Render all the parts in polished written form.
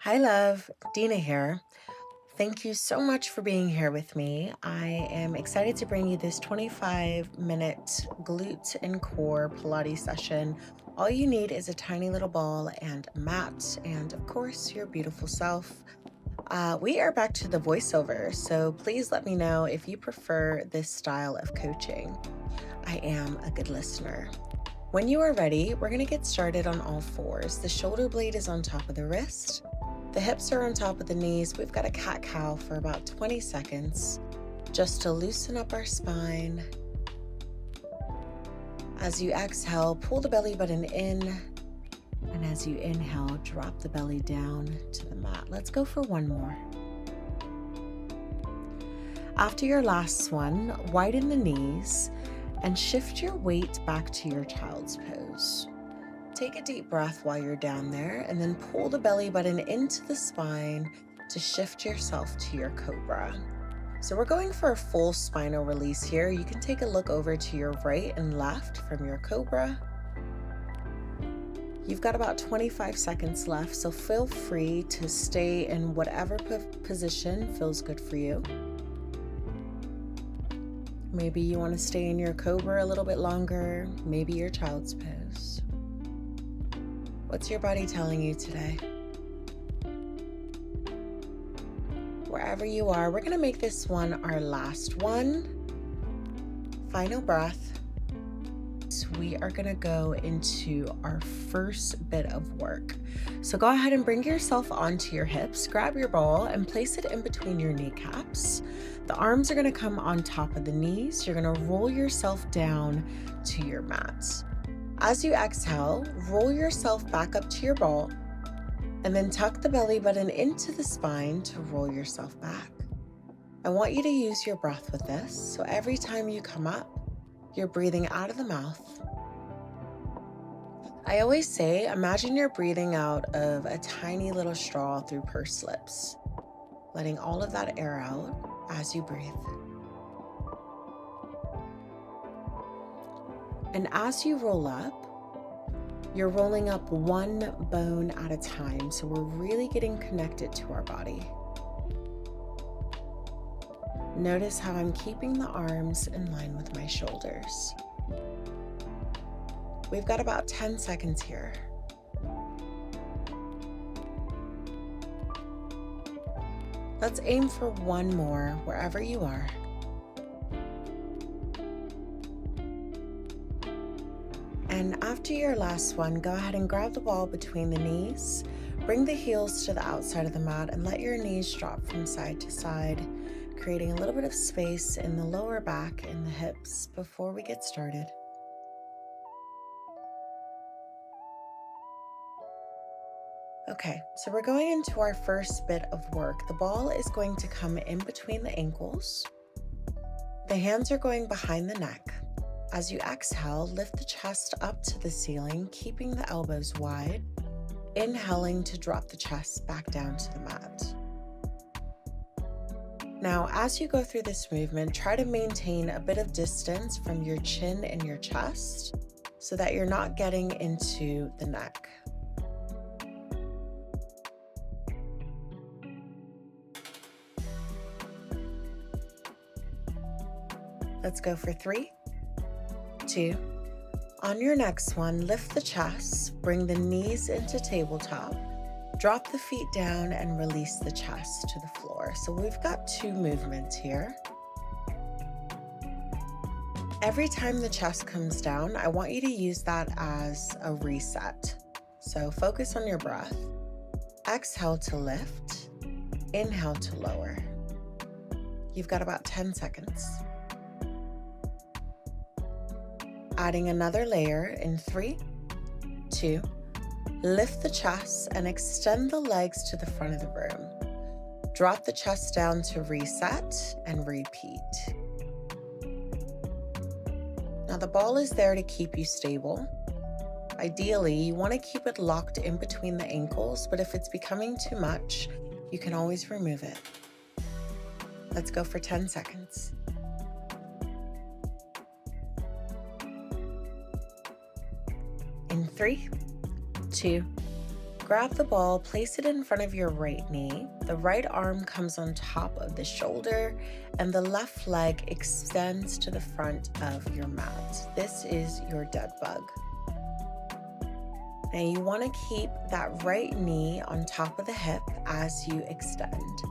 Hi, love. Deena here. Thank you so much for being here with me. I am excited to bring you this 25-minute glute and core Pilates session. All you need is a tiny little ball and a mat, and of course, your beautiful self. We are back to the voiceover, so please let me know if you prefer this style of coaching. I am a good listener. When you are ready, we're going to get started on all fours. The shoulder blade is on top of the wrist. The hips are on top of the knees. We've got a cat-cow for about 20 seconds just to loosen up our spine. As you exhale, pull the belly button in. And as you inhale, drop the belly down to the mat. Let's go for one more. After your last one, widen the knees and shift your weight back to your child's pose. Take a deep breath while you're down there and then pull the belly button into the spine to shift yourself to your cobra. So we're going for a full spinal release here. You can take a look over to your right and left from your cobra. You've got about 25 seconds left, so feel free to stay in whatever position feels good for you. Maybe you want to stay in your cobra a little bit longer, maybe your child's pose. What's your body telling you today? Wherever you are, we're going to make this one our last one. Final breath. So we are going to go into our first bit of work. So go ahead and bring yourself onto your hips, grab your ball and place it in between your kneecaps. The arms are going to come on top of the knees. You're going to roll yourself down to your mat. As you exhale, roll yourself back up to your ball and then tuck the belly button into the spine to roll yourself back. I want you to use your breath with this. So every time you come up, you're breathing out of the mouth. I always say, imagine you're breathing out of a tiny little straw through pursed lips, letting all of that air out as you breathe. And as you roll up, you're rolling up one bone at a time. So we're really getting connected to our body. Notice how I'm keeping the arms in line with my shoulders. We've got about 10 seconds here. Let's aim for one more wherever you are. And after your last one, go ahead and grab the ball between the knees, bring the heels to the outside of the mat and let your knees drop from side to side, creating a little bit of space in the lower back and the hips before we get started. Okay, so we're going into our first bit of work. The ball is going to come in between the ankles. The hands are going behind the neck. As you exhale, lift the chest up to the ceiling, keeping the elbows wide, inhaling to drop the chest back down to the mat. Now, as you go through this movement, try to maintain a bit of distance from your chin and your chest so that you're not getting into the neck. Let's go for 3, 2. On your next one, lift the chest, bring the knees into tabletop, drop the feet down and release the chest to the floor. So we've got 2 movements here. Every time the chest comes down, I want you to use that as a reset. So focus on your breath. Exhale to lift, inhale to lower. You've got about 10 seconds. Adding another layer in 3, 2, lift the chest and extend the legs to the front of the room. Drop the chest down to reset and repeat. Now the ball is there to keep you stable. Ideally, you want to keep it locked in between the ankles, but if it's becoming too much, you can always remove it. Let's go for 10 seconds. In 3, 2, grab the ball, place it in front of your right knee. The right arm comes on top of the shoulder and the left leg extends to the front of your mat. This is your dead bug. Now you want to keep that right knee on top of the hip as you extend.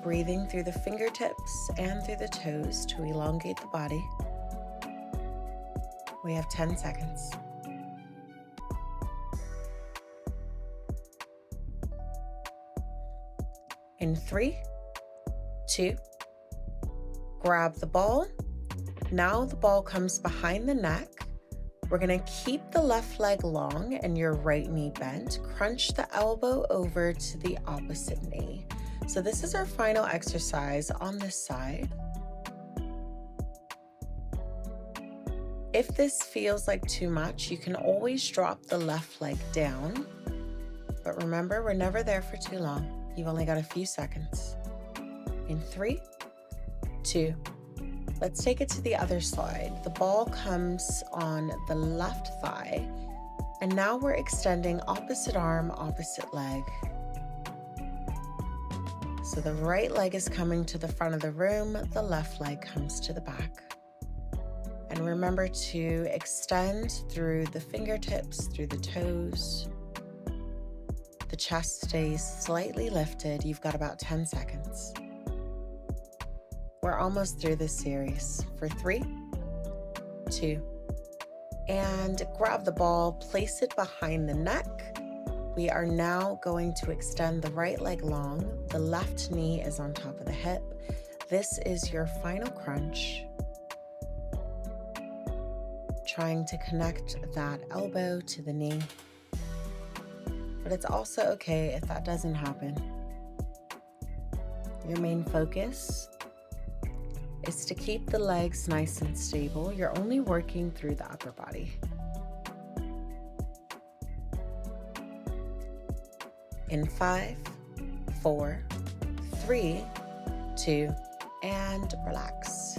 Breathing through the fingertips and through the toes to elongate the body. We have 10 seconds. In 3, 2, grab the ball. Now the ball comes behind the neck. We're gonna keep the left leg long and your right knee bent. Crunch the elbow over to the opposite knee. So this is our final exercise on this side. If this feels like too much, you can always drop the left leg down. But remember, we're never there for too long. You've only got a few seconds. In 3, 2, let's take it to the other side. The ball comes on the left thigh, and now we're extending opposite arm, opposite leg. So the right leg is coming to the front of the room, the left leg comes to the back. And remember to extend through the fingertips, through the toes. The chest stays slightly lifted. You've got about 10 seconds. We're almost through this series. For 3, 2, and grab the ball, place it behind the neck. We are now going to extend the right leg long. The left knee is on top of the hip. This is your final crunch. Trying to connect that elbow to the knee. But it's also okay if that doesn't happen. Your main focus is to keep the legs nice and stable. You're only working through the upper body. In 5, 4, 3, 2, and relax.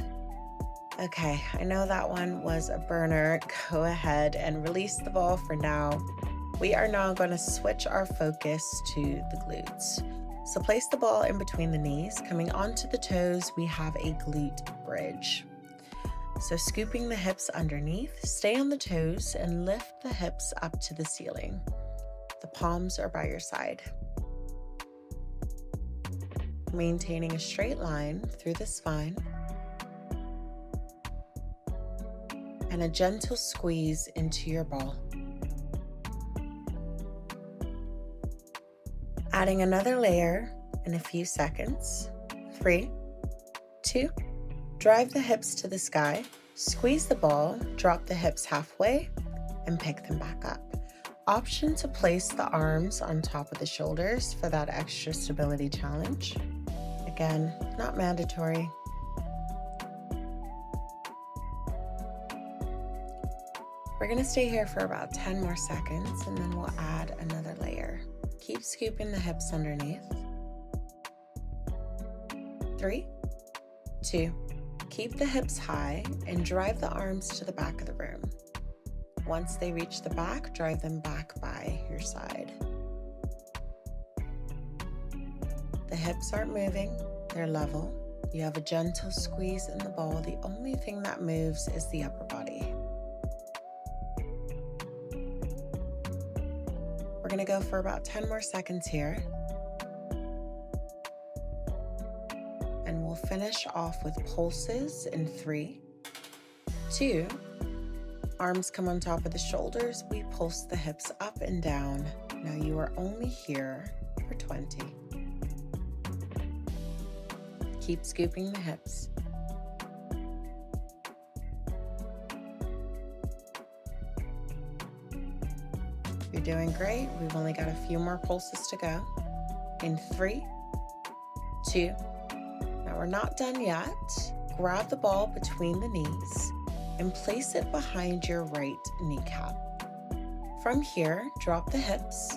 Okay, I know that one was a burner. Go ahead and release the ball for now. We are now going to switch our focus to the glutes. So place the ball in between the knees. Coming onto the toes, we have a glute bridge. So scooping the hips underneath, stay on the toes and lift the hips up to the ceiling. The palms are by your side. Maintaining a straight line through the spine. And a gentle squeeze into your ball. Adding another layer in a few seconds. 3, 2, drive the hips to the sky, squeeze the ball, drop the hips halfway, and pick them back up. Option to place the arms on top of the shoulders for that extra stability challenge. Again, not mandatory. We're gonna stay here for about 10 more seconds and then we'll add another layer. Keep scooping the hips underneath. 3, 2, keep the hips high and drive the arms to the back of the room. Once they reach the back, drive them back by your side. The hips aren't moving, they're level. You have a gentle squeeze in the ball. The only thing that moves is the upper body. We're gonna go for about 10 more seconds here. And we'll finish off with pulses in 3, 2, arms come on top of the shoulders. We pulse the hips up and down. Now you are only here for 20. Keep scooping the hips. You're doing great. We've only got a few more pulses to go. In 3, 2, now we're not done yet. Grab the ball between the knees and place it behind your right kneecap. From here, drop the hips,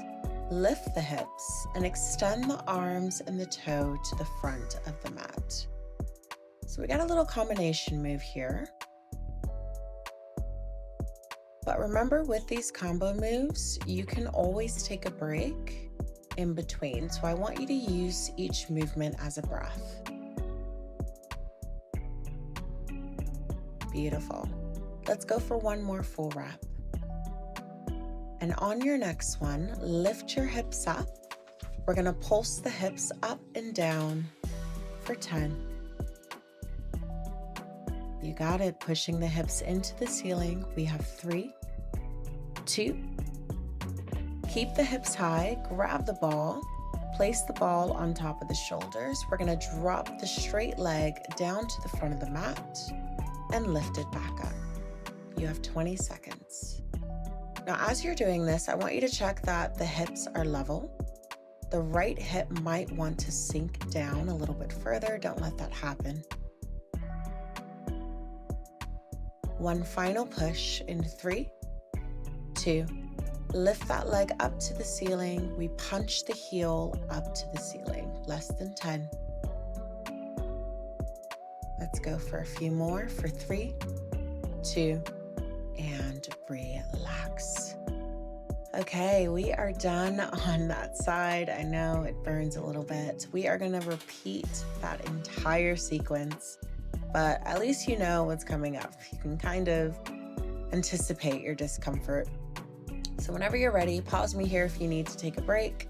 lift the hips, and extend the arms and the toe to the front of the mat. So we got a little combination move here. But remember, with these combo moves, you can always take a break in between. So I want you to use each movement as a breath. Beautiful. Let's go for one more full rep. And on your next one, lift your hips up. We're gonna pulse the hips up and down for 10. You got it, pushing the hips into the ceiling. We have 3, 2. Keep the hips high, grab the ball, place the ball on top of the shoulders. We're gonna drop the straight leg down to the front of the mat and lift it back up. You have 20 seconds. Now, as you're doing this, I want you to check that the hips are level. The right hip might want to sink down a little bit further. Don't let that happen. One final push in 3, 2. Lift that leg up to the ceiling. We punch the heel up to the ceiling. Less than 10. Let's go for a few more for 3, 2, and relax. Okay, we are done on that side. I know it burns a little bit. We are gonna repeat that entire sequence, but at least you know what's coming up. You can kind of anticipate your discomfort. So whenever you're ready, pause me here if you need to take a break.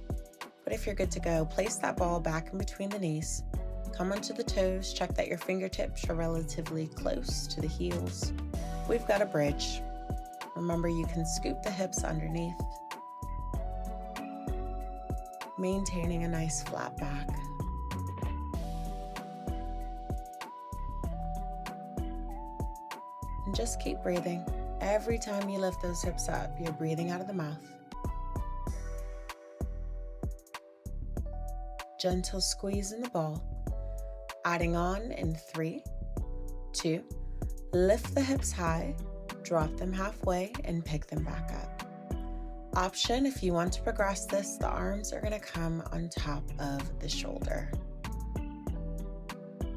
But if you're good to go, place that ball back in between the knees. Come onto the toes, check that your fingertips are relatively close to the heels. We've got a bridge. Remember, you can scoop the hips underneath, maintaining a nice flat back. And just keep breathing. Every time you lift those hips up, you're breathing out of the mouth. Gentle squeeze in the ball. Adding on in 3, 2. Lift the hips high, drop them halfway, and pick them back up. Option, if you want to progress this, the arms are gonna come on top of the shoulder.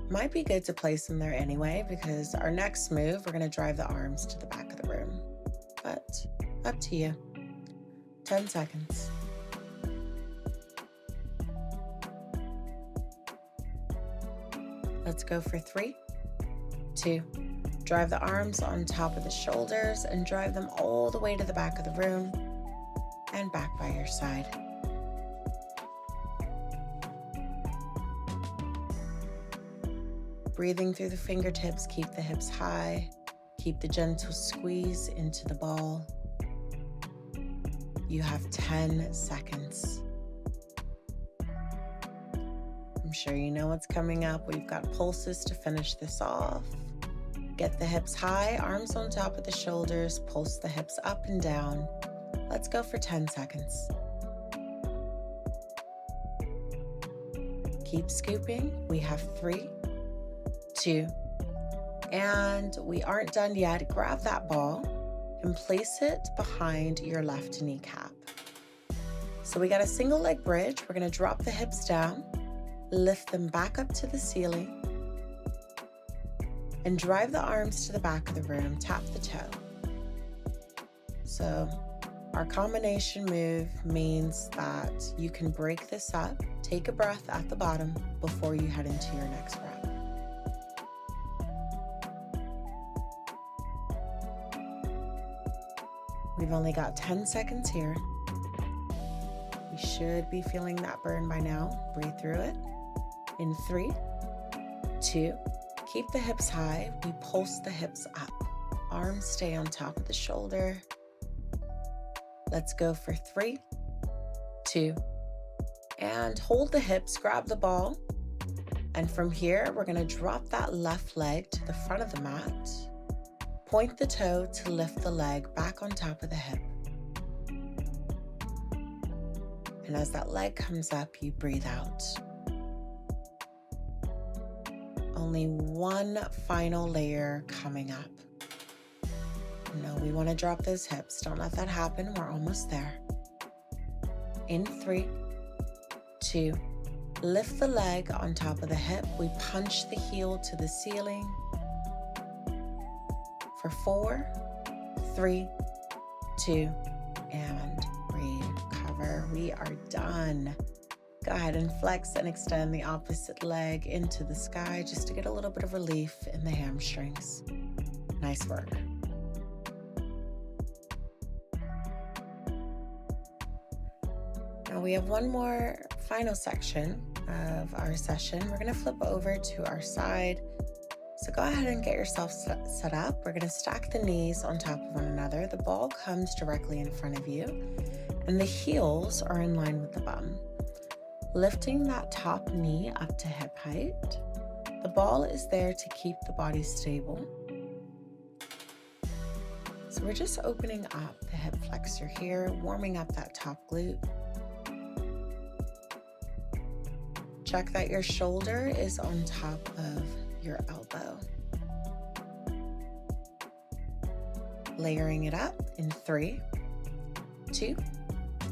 Might be good to place them there anyway, because our next move, we're gonna drive the arms to the back of the room. But up to you. 10 seconds. Let's go for 3, 2. Drive the arms on top of the shoulders and drive them all the way to the back of the room and back by your side. Breathing through the fingertips, keep the hips high, keep the gentle squeeze into the ball. You have 10 seconds. I'm sure you know what's coming up. We've got pulses to finish this off. Get the hips high, arms on top of the shoulders, pulse the hips up and down. Let's go for 10 seconds. Keep scooping. We have 3, 2, and we aren't done yet. Grab that ball and place it behind your left kneecap. So we got a single leg bridge. We're gonna drop the hips down, lift them back up to the ceiling, and drive the arms to the back of the room, tap the toe. So our combination move means that you can break this up, take a breath at the bottom before you head into your next breath. We've only got 10 seconds here. You should be feeling that burn by now. Breathe through it. In 3, 2, keep the hips high. We pulse the hips up. Arms stay on top of the shoulder. Let's go for 3, 2, and hold the hips, grab the ball. And from here, we're gonna drop that left leg to the front of the mat. Point the toe to lift the leg back on top of the hip. And as that leg comes up, you breathe out. Only one final layer coming up. No, we want to drop those hips. Don't let that happen. We're almost there. In 3, 2, lift the leg on top of the hip. We punch the heel to the ceiling. For 4, 3, 2, and recover. We are done. Go ahead and flex and extend the opposite leg into the sky just to get a little bit of relief in the hamstrings. Nice work. Now we have one more final section of our session. We're going to flip over to our side. So go ahead and get yourself set up. We're going to stack the knees on top of one another. The ball comes directly in front of you, and the heels are in line with the bum. Lifting that top knee up to hip height. The ball is there to keep the body stable. So we're just opening up the hip flexor here, warming up that top glute. Check that your shoulder is on top of your elbow. Layering it up in 3, 2.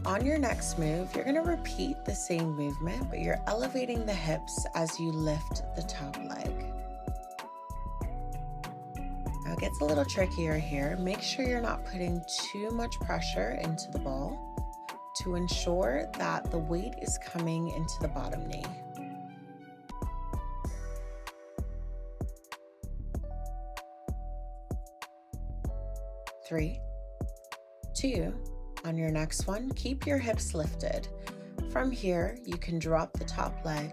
On your next move, you're going to repeat the same movement, but you're elevating the hips as you lift the top leg. Now it gets a little trickier here. Make sure you're not putting too much pressure into the ball to ensure that the weight is coming into the bottom knee. 3, 2. On your next one, keep your hips lifted. From here, you can drop the top leg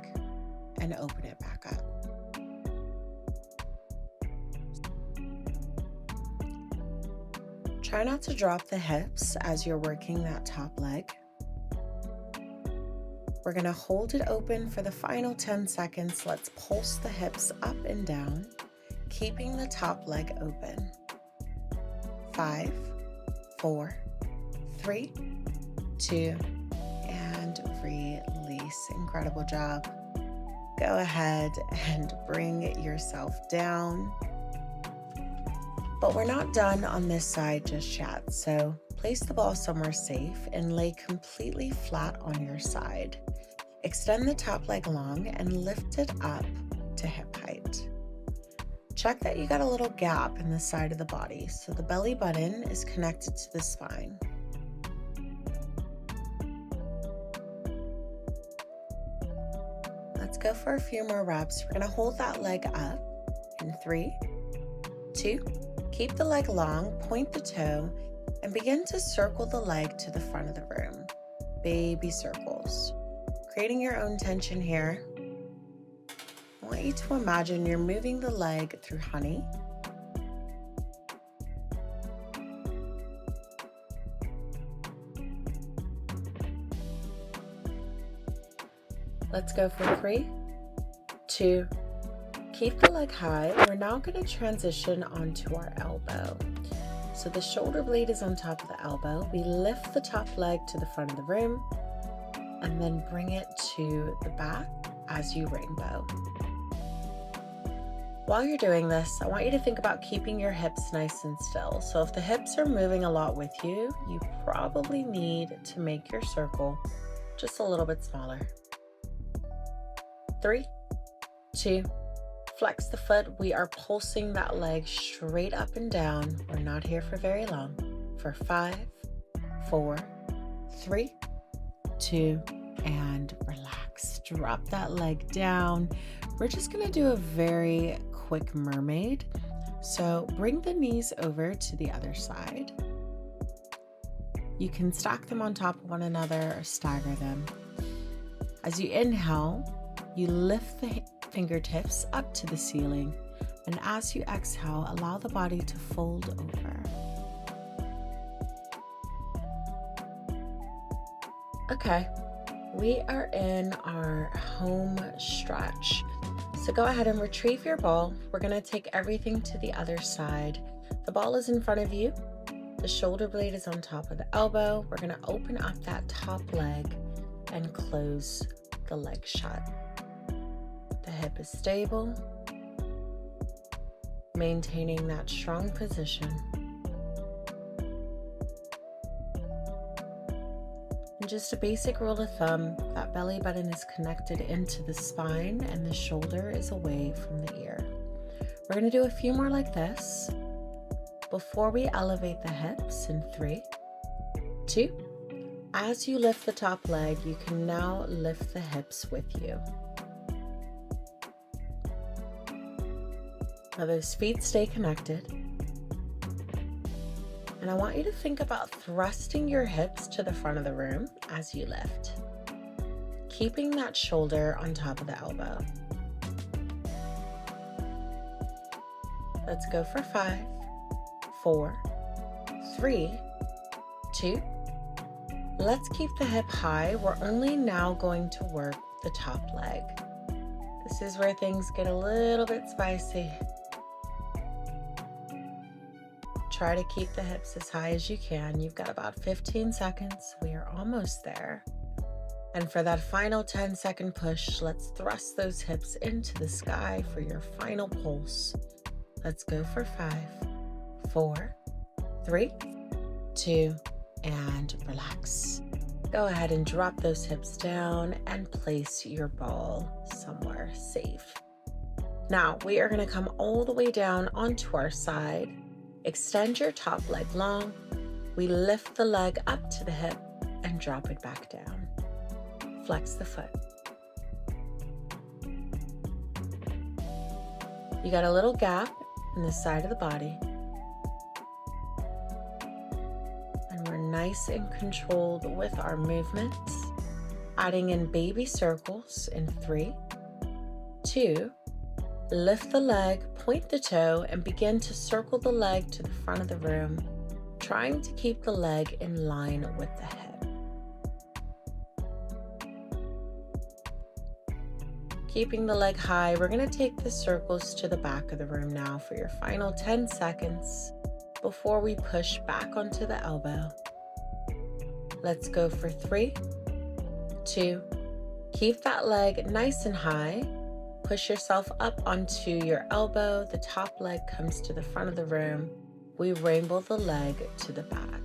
and open it back up. Try not to drop the hips as you're working that top leg. We're going to hold it open for the final 10 seconds. Let's pulse the hips up and down, keeping the top leg open. 5, 4, 3, 2, and release. Incredible job. Go ahead and bring yourself down. But we're not done on this side just yet. So place the ball somewhere safe and lay completely flat on your side. Extend the top leg long and lift it up to hip height. Check that you got a little gap in the side of the body, so the belly button is connected to the spine. Let's go for a few more reps. We're going to hold that leg up in 3, 2. Keep the leg long, point the toe, and begin to circle the leg to the front of the room. Baby circles. Creating your own tension here. I want you to imagine you're moving the leg through honey. Let's go for 3, 2. Keep the leg high. We're now going to transition onto our elbow. So the shoulder blade is on top of the elbow. We lift the top leg to the front of the room and then bring it to the back as you rainbow. While you're doing this, I want you to think about keeping your hips nice and still. So if the hips are moving a lot with you, you probably need to make your circle just a little bit smaller. 3, 2, flex the foot. We are pulsing that leg straight up and down. We're not here for very long. For 5, 4, 3, 2, and relax. Drop that leg down. We're just gonna do a very quick mermaid. So bring the knees over to the other side. You can stack them on top of one another or stagger them. As you inhale, you lift the fingertips up to the ceiling, and as you exhale, allow the body to fold over. Okay, we are in our home stretch. So go ahead and retrieve your ball. We're gonna take everything to the other side. The ball is in front of you. The shoulder blade is on top of the elbow. We're gonna open up that top leg and close the leg shut. The hip is stable, maintaining that strong position. And just a basic rule of thumb, that belly button is connected into the spine and the shoulder is away from the ear. We're going to do a few more like this before we elevate the hips in 3, 2. As you lift the top leg, you can now lift the hips with you. Now those feet stay connected. And I want you to think about thrusting your hips to the front of the room as you lift, keeping that shoulder on top of the elbow. Let's go for 5, 4, 3, 2. Let's keep the hip high. We're only now going to work the top leg. This is where things get a little bit spicy. Try to keep the hips as high as you can. You've got about 15 seconds. We are almost there. And for that final 10-second push, let's thrust those hips into the sky for your final pulse. Let's go for 5, 4, 3, 2, and relax. Go ahead and drop those hips down and place your ball somewhere safe. Now we are going to come all the way down onto our side. Extend your top leg long. We lift the leg up to the hip and drop it back down. Flex the foot. You got a little gap in the side of the body. And we're nice and controlled with our movements, adding in baby circles in 3, 2, lift the leg, point the toe, and begin to circle the leg to the front of the room, trying to keep the leg in line with the hip. Keeping the leg high, we're going to take the circles to the back of the room now for your final 10 seconds before we push back onto the elbow. Let's go for 3, 2, keep that leg nice and high. Push yourself up onto your elbow. The top leg comes to the front of the room. We rainbow the leg to the back.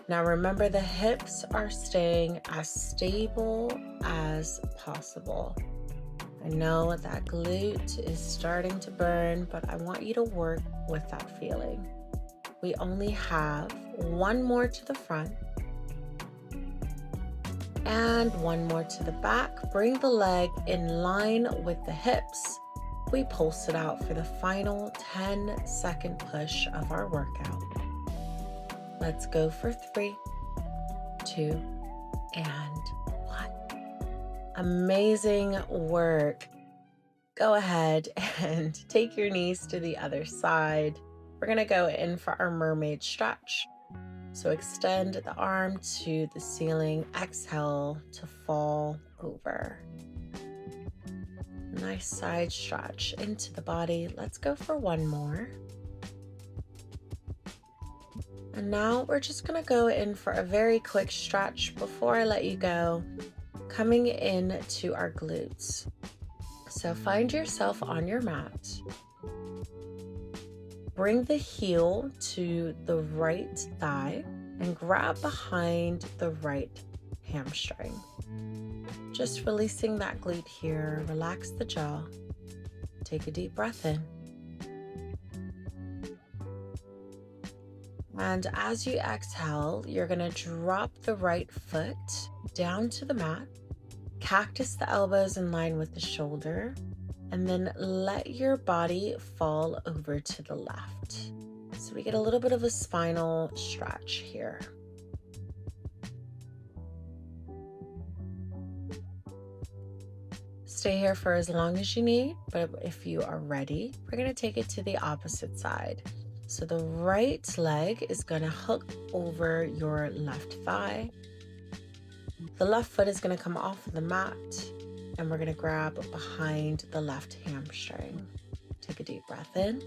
Now remember, the hips are staying as stable as possible. I know that glute is starting to burn, but I want you to work with that feeling. We only have one more to the front and one more to the back. Bring the leg in line with the hips. We pulse it out for the final 10-second push of our workout. Let's go for 3, 2, and 1. Amazing work. Go ahead and take your knees to the other side. We're going to go in for our mermaid stretch. So extend the arm to the ceiling. Exhale to fall over. Nice side stretch into the body. Let's go for one more. And now we're just going to go in for a very quick stretch before I let you go, coming in to our glutes. So find yourself on your mat. Bring the heel to the right thigh and grab behind the right hamstring. Just releasing that glute here. Relax the jaw. Take a deep breath in. And as you exhale, you're going to drop the right foot down to the mat. Cactus the elbows in line with the shoulder. And then let your body fall over to the left. So we get a little bit of a spinal stretch here. Stay here for as long as you need, but if you are ready, we're going to take it to the opposite side. So the right leg is going to hook over your left thigh. The left foot is going to come off of the mat, and we're going to grab behind the left hamstring. Take a deep breath in.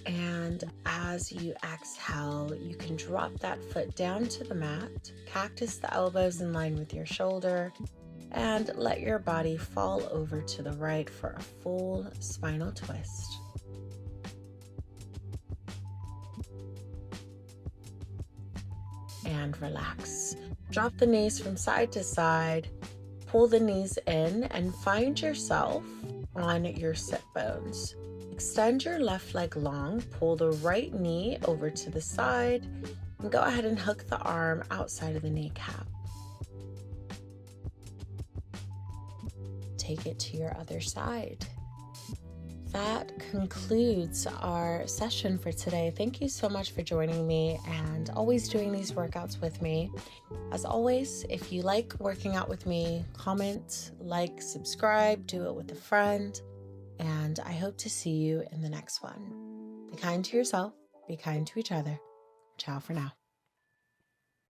And as you exhale, you can drop that foot down to the mat, cactus the elbows in line with your shoulder, and let your body fall over to the right for a full spinal twist. And relax. Drop the knees from side to side, pull the knees in, and find yourself on your sit bones. Extend your left leg long, pull the right knee over to the side, and go ahead and hook the arm outside of the kneecap. Take it to your other side. That concludes our session for today. Thank you so much for joining me and always doing these workouts with me. As always, if you like working out with me, comment, like, subscribe, do it with a friend, and I hope to see you in the next one. Be kind to yourself, be kind to each other. Ciao for now.